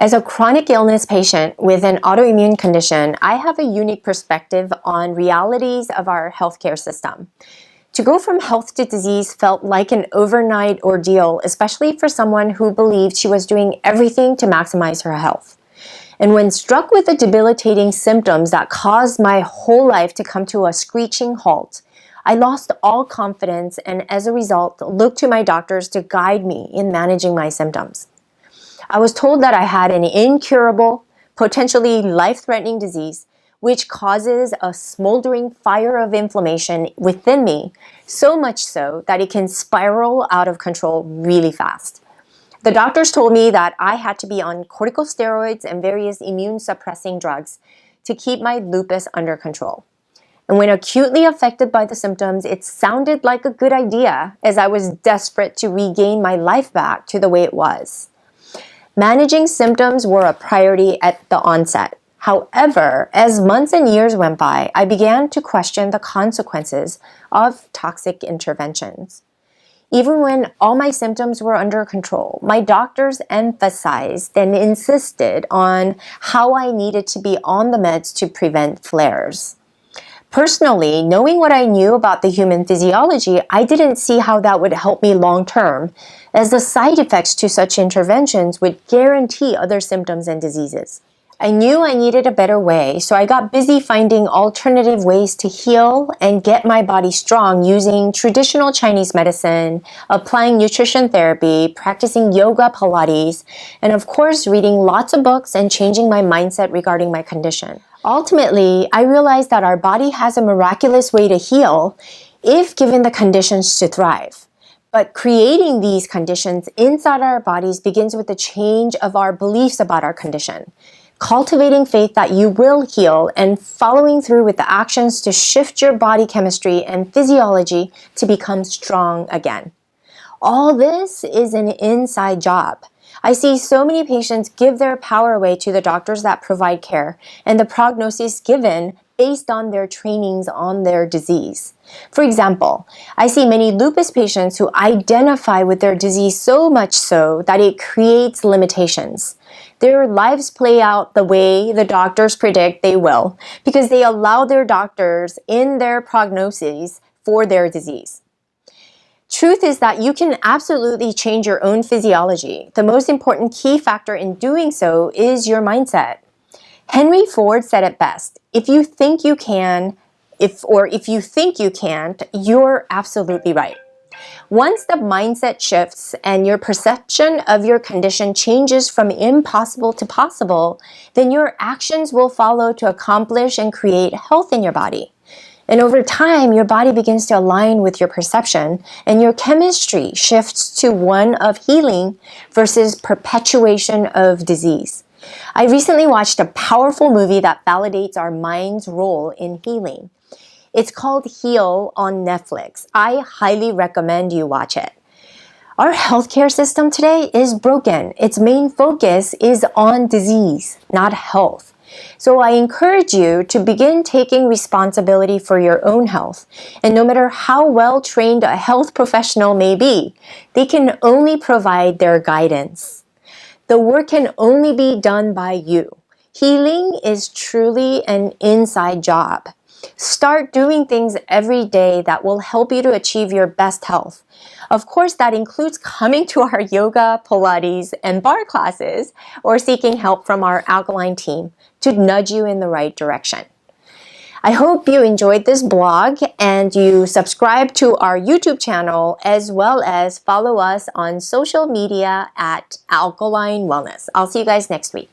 As a chronic illness patient with an autoimmune condition, I have a unique perspective on realities of our healthcare system. To go from health to disease felt like an overnight ordeal, especially for someone who believed she was doing everything to maximize her health. And when struck with the debilitating symptoms that caused my whole life to come to a screeching halt, I lost all confidence and as a result looked to my doctors to guide me in managing my symptoms. I was told that I had an incurable, potentially life-threatening disease, which causes a smoldering fire of inflammation within me, so much so that it can spiral out of control really fast. The doctors told me that I had to be on corticosteroids and various immune-suppressing drugs to keep my lupus under control. And when acutely affected by the symptoms, it sounded like a good idea, as I was desperate to regain my life back to the way it was. Managing symptoms were a priority at the onset. However, as months and years went by, I began to question the consequences of toxic interventions. Even when all my symptoms were under control, my doctors emphasized and insisted on how I needed to be on the meds to prevent flares. Personally, knowing what I knew about the human physiology, I didn't see how that would help me long term, as the side effects to such interventions would guarantee other symptoms and diseases. I knew I needed a better way, so I got busy finding alternative ways to heal and get my body strong using traditional Chinese medicine, applying nutrition therapy, practicing yoga, Pilates, and of course reading lots of books and changing my mindset regarding my condition. Ultimately, I realized that our body has a miraculous way to heal if given the conditions to thrive. But creating these conditions inside our bodies begins with the change of our beliefs about our condition. Cultivating faith that you will heal and following through with the actions to shift your body chemistry and physiology to become strong again. All this is an inside job. I see so many patients give their power away to the doctors that provide care and the prognosis given based on their trainings on their disease. For example, I see many lupus patients who identify with their disease so much so that it creates limitations. Their lives play out the way the doctors predict they will because they allow their doctors in their prognoses for their disease. Truth is that you can absolutely change your own physiology. The most important key factor in doing so is your mindset. Henry Ford said it best, if you think you can, if you think you can't, you're absolutely right. Once the mindset shifts and your perception of your condition changes from impossible to possible, then your actions will follow to accomplish and create health in your body. And over time, your body begins to align with your perception and your chemistry shifts to one of healing versus perpetuation of disease. I recently watched a powerful movie that validates our mind's role in healing. It's called Heal on Netflix. I highly recommend you watch it. Our healthcare system today is broken. Its main focus is on disease, not health. So I encourage you to begin taking responsibility for your own health. And no matter how well trained a health professional may be, they can only provide their guidance. The work can only be done by you. Healing is truly an inside job. Start doing things every day that will help you to achieve your best health. Of course, that includes coming to our yoga, Pilates, and bar classes, or seeking help from our alkaline team to nudge you in the right direction. I hope you enjoyed this blog and you subscribe to our YouTube channel as well as follow us on social media at Alkaline Wellness. I'll see you guys next week.